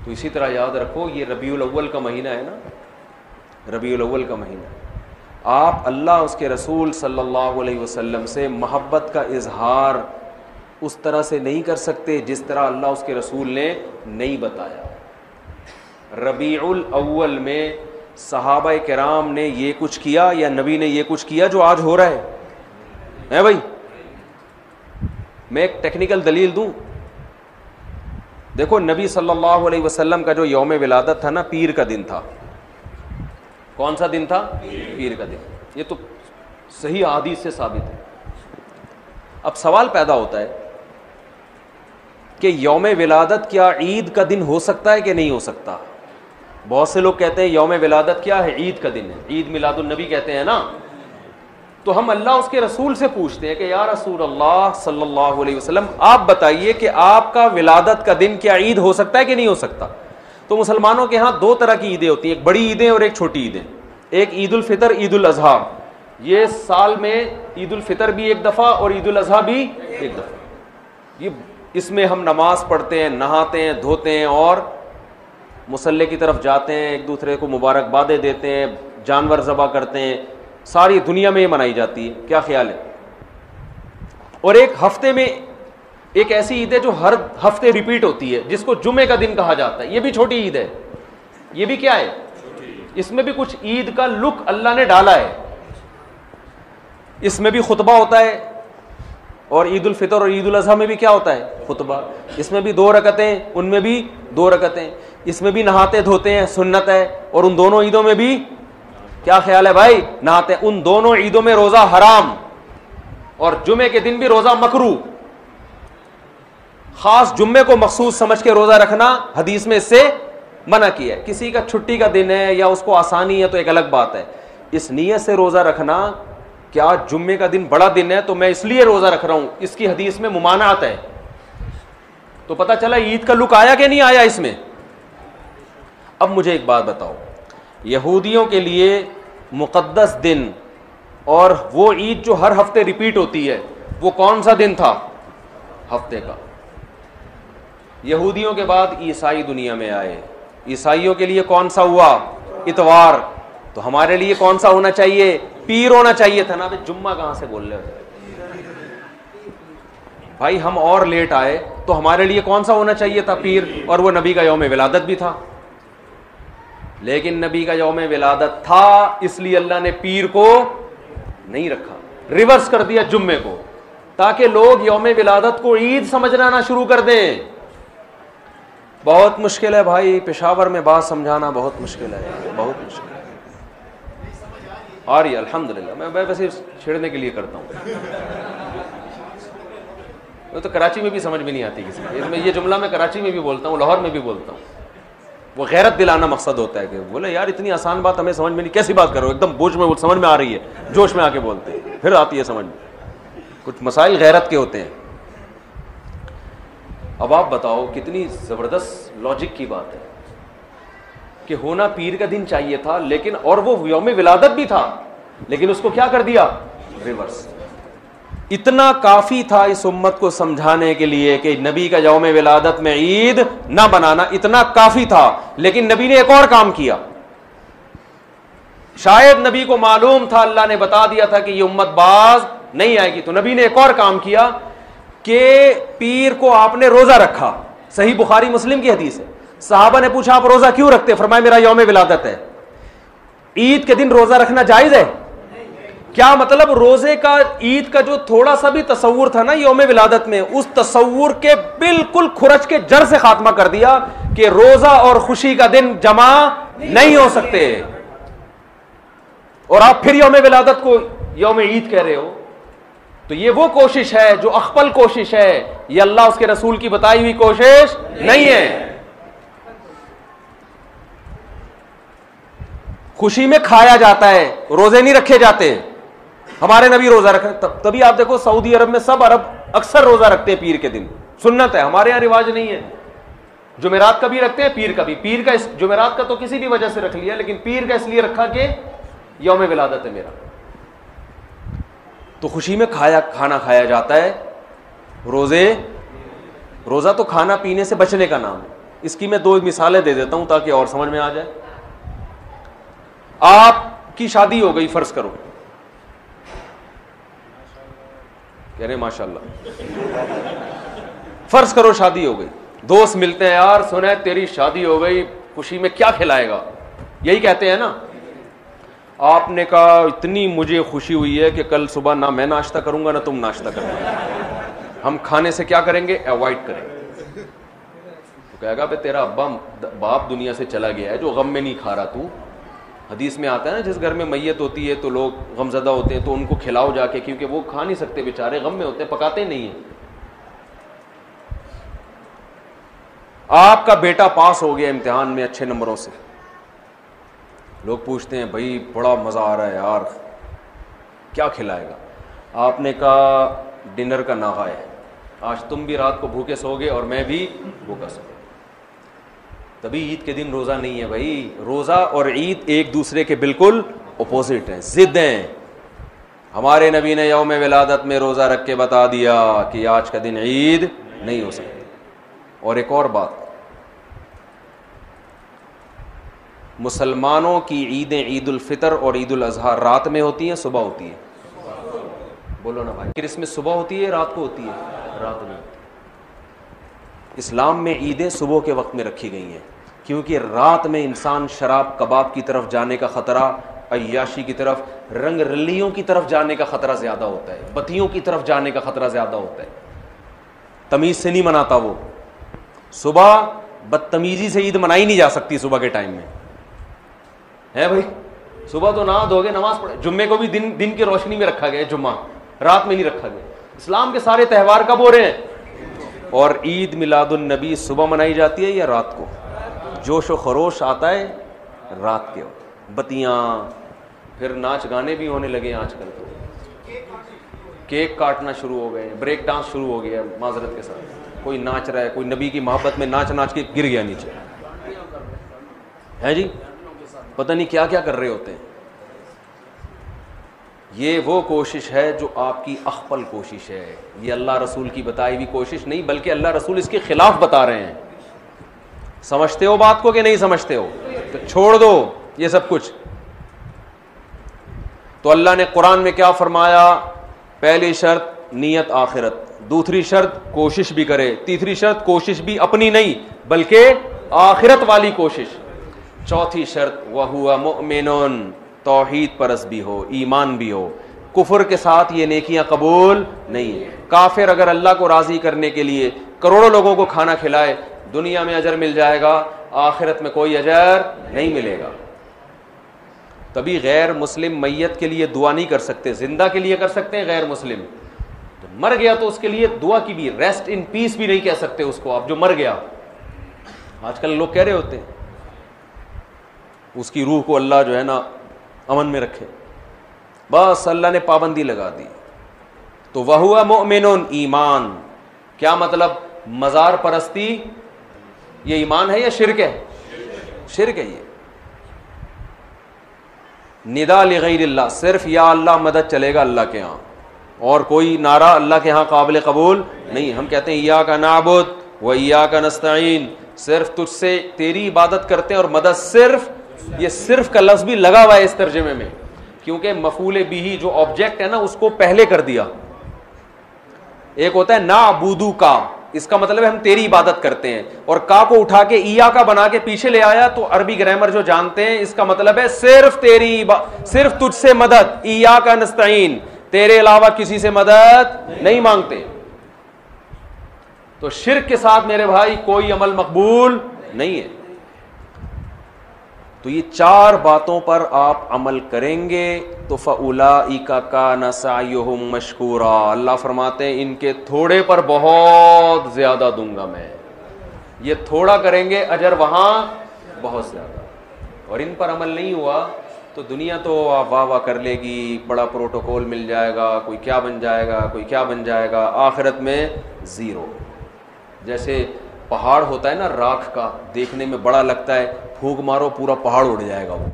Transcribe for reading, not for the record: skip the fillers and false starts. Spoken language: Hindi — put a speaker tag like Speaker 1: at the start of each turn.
Speaker 1: तो इसी तरह याद रखो, ये रबीउल अव्वल का महीना है ना, रबीउल अव्वल का महीना, आप अल्लाह उसके रसूल सल्लल्लाहु अलैहि वसल्लम से मोहब्बत का इजहार उस तरह से नहीं कर सकते जिस तरह अल्लाह उसके रसूल ने नहीं बताया। रबीउल अव्वल में सहाबा किराम ने ये कुछ किया या नबी ने ये कुछ किया जो आज हो रहा है भाई? मैं एक टेक्निकल दलील दूं। देखो, नबी सल्लल्लाहु अलैहि वसल्लम का जो यौम विलादत था ना, पीर का दिन था। कौन सा दिन था? पीर का दिन। ये तो सही हदीस से साबित है। अब सवाल पैदा होता है कि यौम विलादत क्या ईद का दिन हो सकता है कि नहीं हो सकता? बहुत से लोग कहते हैं यौम विलादत क्या है? ईद का दिन है, ईद मिलादुन नबी कहते हैं ना। तो हम अल्लाह उसके रसूल से पूछते हैं कि या रसूल अल्लाह सल्लल्लाहु अलैहि वसल्लम, आप बताइए कि आपका विलादत का दिन क्या ईद हो सकता है कि नहीं हो सकता? तो मुसलमानों के यहाँ दो तरह की ईदें होती हैं, एक बड़ी ईदें और एक छोटी ईदें। एक ईद उल फितर, ईद उल अजहा। ये साल में ईद उल फितर भी एक दफ़ा और ईद उल अजहा भी एक दफ़ा। ये इसमें हम नमाज पढ़ते हैं, नहाते हैं, धोते हैं और मुसल्ले की तरफ जाते हैं, एक दूसरे को मुबारकबादें देते हैं, जानवर ज़बह करते हैं। सारी दुनिया में ये मनाई जाती है। क्या ख्याल है? और एक हफ्ते में एक ऐसी ईद है जो हर हफ्ते रिपीट होती है, जिसको जुमे का दिन कहा जाता है। ये भी छोटी ईद है। ये भी क्या है? इसमें भी कुछ ईद का लुक अल्लाह ने डाला है। इसमें भी खुतबा होता है और ईद उल फितर और ईद उल अजहा में भी क्या होता है? खुतबा। इसमें भी 2 रकतें, उनमें भी 2 रकतें। इसमें भी नहाते धोते हैं, सुन्नत है। और उन दोनों ईदों में भी क्या ख्याल है भाई? नहाते। उन दोनों ईदों में रोजा हराम और जुमे के दिन भी रोजा मकरू। खास जुम्मे को मखसूस समझ के रोजा रखना हदीस में इससे मना किया है। किसी का छुट्टी का दिन है या उसको आसानी है तो एक अलग बात है। इस नीयत से रोजा रखना, क्या जुम्मे का दिन बड़ा दिन है तो मैं इसलिए रोजा रख रहा हूं, इसकी हदीस में मुमानात है। तो पता चला ईद का लुक आया कि नहीं आया इसमें। अब मुझे एक बात बताओ, यहूदियों के लिए मुक़द्दस दिन और वो ईद जो हर हफ्ते रिपीट होती है, वो कौन सा दिन था हफ्ते का? यहूदियों के बाद ईसाई दुनिया में आए। ईसाइयों के लिए कौन सा हुआ? इतवार। तो हमारे लिए कौन सा होना चाहिए? पीर होना चाहिए था ना। जुम्मा कहां से बोल रहे हो भाई? हम और लेट आए तो हमारे लिए कौन सा होना चाहिए था? पीर। और वो नबी का यौम विलादत भी था। लेकिन नबी का यौम विलादत था, इसलिए अल्लाह ने पीर को नहीं रखा, रिवर्स कर दिया जुम्मे को, ताकि लोग यौम विलादत को ईद समझना ना शुरू कर दें। बहुत मुश्किल है भाई, पेशावर में बात समझाना बहुत मुश्किल है, बहुत मुश्किल है। और ये अल्हम्दुलिल्लाह मैं वैसे छेड़ने के लिए करता हूँ। वो तो कराची में भी समझ में नहीं आती किसी को। ये जुमला मैं कराची में भी बोलता हूँ, लाहौर में भी बोलता हूँ। वो गैरत दिलाना मकसद होता है कि बोले यार इतनी आसान बात हमें समझ में नहीं, कैसी बात करो, एकदम बोझ में समझ में आ रही है, जोश में आके बोलते हैं, फिर आती है समझ में। कुछ मसाइल गैरत के होते हैं। अब आप बताओ, कितनी ज़बरदस्त लॉजिक की बात है कि होना पीर का दिन चाहिए था, लेकिन और वो यौम विलादत भी था, लेकिन उसको क्या कर दिया? रिवर्स। इतना काफी था इस उम्मत को समझाने के लिए कि नबी का यौम विलादत में ईद ना बनाना, इतना काफी था। लेकिन नबी ने एक और काम किया। शायद नबी को मालूम था, अल्लाह ने बता दिया था कि ये उम्मत बाज नहीं आएगी, तो नबी ने एक और काम किया कि पीर को आपने रोजा रखा। सही बुखारी मुस्लिम की हदीस है। सहाबा ने पूछा आप रोजा क्यों रखते? फरमाया मेरा यौम विलादत है। ईद के दिन रोजा रखना जायज है? क्या मतलब? रोजे का, ईद का जो थोड़ा सा भी तसव्वुर था ना यौम विलादत में, उस तसव्वुर के बिल्कुल खुरच के जड़ से खात्मा कर दिया कि रोजा और खुशी का दिन जमा नहीं हो सकते। और आप फिर यौम विलादत को यौम ईद कह रहे हो। तो ये वो कोशिश है जो अखपल कोशिश है, ये अल्लाह उसके रसूल की बताई हुई कोशिश नहीं है। खुशी में खाया जाता है, रोजे नहीं रखे जाते। हमारे नबी रोजा रखे, तभी आप देखो सऊदी अरब में सब अरब अक्सर रोजा रखते हैं पीर के दिन, सुन्नत है। हमारे यहां रिवाज नहीं है। जुमेरात का भी रखते हैं, पीर का भी। पीर का, जुमेरात का तो किसी भी वजह से रख लिया, लेकिन पीर का इसलिए रखा कि यौम विलादत है मेरा। तो खुशी में खाना खाया जाता है। रोजा तो खाना पीने से बचने का नाम है। इसकी मैं 2 मिसालें दे देता हूं ताकि और समझ में आ जाए। आपकी शादी हो गई, फर्ज करो, कह रहे माशाल्लाह, फर्ज करो शादी हो गई, दोस्त मिलते हैं, यार सुना है तेरी शादी हो गई, खुशी में क्या खिलाएगा, यही कहते हैं ना। आपने कहा इतनी मुझे खुशी हुई है कि कल सुबह ना मैं नाश्ता करूंगा ना तुम नाश्ता करोगे, हम खाने से क्या करेंगे, अवॉइड करेंगे। तो कहेगा भाई तेरा अब्बा बाप दुनिया से चला गया है जो गम में नहीं खा रहा तू। हदीस में आता है ना, जिस घर में मैयत होती है तो लोग गमजदा होते हैं तो उनको खिलाओ जाके, क्योंकि वो खा नहीं सकते बेचारे, गम में होते हैं, पकाते नहीं है। आपका बेटा पास हो गया इम्तिहान में अच्छे नंबरों से, लोग पूछते हैं भाई बड़ा मजा आ रहा है यार, क्या खिलाएगा। आपने कहा डिनर का नागा है, आज तुम भी रात को भूखे सोगे और मैं भी भूखा सोऊंगा। तभी ईद के दिन रोजा नहीं है भाई, रोजा और ईद एक दूसरे के बिल्कुल अपोजिट हैं, जिद हैं। हमारे नबी ने यौम विलादत में रोजा रख के बता दिया कि आज का दिन ईद नहीं हो सकती। और एक और बात, मुसलमानों की ईदें ईद उल फितर और ईद उल अजहा रात में होती हैं, सुबह होती है? बोलो ना भाई, क्रिसमस सुबह होती है रात को होती है? रात में होती है। इस्लाम में ईदें सुबह के वक्त में रखी गई हैं क्योंकि रात में इंसान शराब कबाब की तरफ जाने का खतरा, अय्याशी की तरफ, रंग रलियों की तरफ जाने का खतरा ज्यादा होता है, बत्तियों की तरफ जाने का खतरा ज्यादा होता है। तमीज से नहीं मनाता वो। सुबह बदतमीजी से ईद मनाई नहीं जा सकती सुबह के टाइम में, है भाई। सुबह तो नहा धोगे नमाज पढ़े, जुम्मे को भी दिन की रोशनी में रखा गया, जुम्मा रात में नहीं रखा गया। इस्लाम के सारे त्यौहार कब हो रहे हैं? और ईद मिलादुन नबी सुबह मनाई जाती है या रात को? जोश व खरोश आता है रात के वक्त, बत्तियां, फिर नाच गाने भी होने लगे आजकल, तो केक काटना शुरू हो गए, ब्रेक डांस शुरू हो गया माजरत के साथ, कोई नाच रहा है, कोई नबी की मोहब्बत में नाच नाच के गिर गया नीचे, है जी, पता नहीं क्या क्या कर रहे होते हैं। ये वो कोशिश है जो आपकी अख्फल कोशिश है, ये अल्लाह रसूल की बताई हुई कोशिश नहीं, बल्कि अल्लाह रसूल इसके खिलाफ बता रहे हैं। समझते हो बात को कि नहीं समझते हो? तो छोड़ दो ये सब कुछ। तो अल्लाह ने कुरान में क्या फरमाया? पहली शर्त नीयत आखिरत, दूसरी शर्त कोशिश भी करे, तीसरी शर्त कोशिश भी अपनी नहीं बल्कि आखिरत वाली कोशिश, चौथी शर्त वहुवा मुमिनुन, तौहीद परस भी हो, ईमान भी हो। कुफर के साथ ये नेकियां कबूल नहीं है। काफिर अगर अल्लाह को राजी करने के लिए करोड़ों लोगों को खाना खिलाए, दुनिया में अजर मिल जाएगा, आखिरत में कोई अजर नहीं मिलेगा। तभी गैर मुस्लिम मैयत के लिए दुआ नहीं कर सकते, जिंदा के लिए कर सकते हैं। गैर मुस्लिम तो मर गया तो उसके लिए दुआ की भी, रेस्ट इन पीस भी नहीं कह सकते उसको आप, जो मर गया। आजकल लोग कह रहे होते हैं उसकी रूह को अल्लाह जो है ना अमन में रखे, बस अल्लाह ने पाबंदी लगा दी। तो वहुवा मुमिनुन, ईमान क्या मतलब? मजार परस्ती ये ईमान है या शिरक है? शिरक है। ये निदा लिगैरिल्लाह, सिर्फ या अल्लाह मदद चलेगा अल्लाह के यहाँ, और कोई नारा अल्लाह के यहाँ काबिल कबूल नहीं। हम कहते हैं इय्याका नाबुद व इय्याका नस्तईन, सिर्फ तुझसे तेरी इबादत करते हैं और मदद सिर्फ, ये सिर्फ का लफ्ज भी लगा हुआ है इस तर्जुमे में, क्योंकि मफूल बिही जो ऑब्जेक्ट है ना उसको पहले कर दिया। एक होता है नाबुदू का, इसका मतलब है हम तेरी इबादत करते हैं, और का को उठा के इया का बना के पीछे ले आया, तो अरबी ग्रामर जो जानते हैं इसका मतलब है सिर्फ तेरी, सिर्फ तुझसे मदद, इया का नस्तईन, तेरे अलावा किसी से मदद नहीं मांगते। तो शिर्क के साथ मेरे भाई कोई अमल मकबूल नहीं है। तो ये चार बातों पर आप अमल करेंगे तो फउलाइका काना सायुहुम मशकूरा, अल्लाह फरमाते हैं इनके थोड़े पर बहुत ज्यादा दूंगा मैं। ये थोड़ा करेंगे अजर वहां बहुत ज्यादा, और इन पर अमल नहीं हुआ तो दुनिया तो आप वाह वाह कर लेगी, बड़ा प्रोटोकॉल मिल जाएगा, कोई क्या बन जाएगा, कोई क्या बन जाएगा, आखिरत में जीरो। जैसे पहाड़ होता है ना राख का, देखने में बड़ा लगता है, फूंक मारो पूरा पहाड़ उड़ जाएगा वो।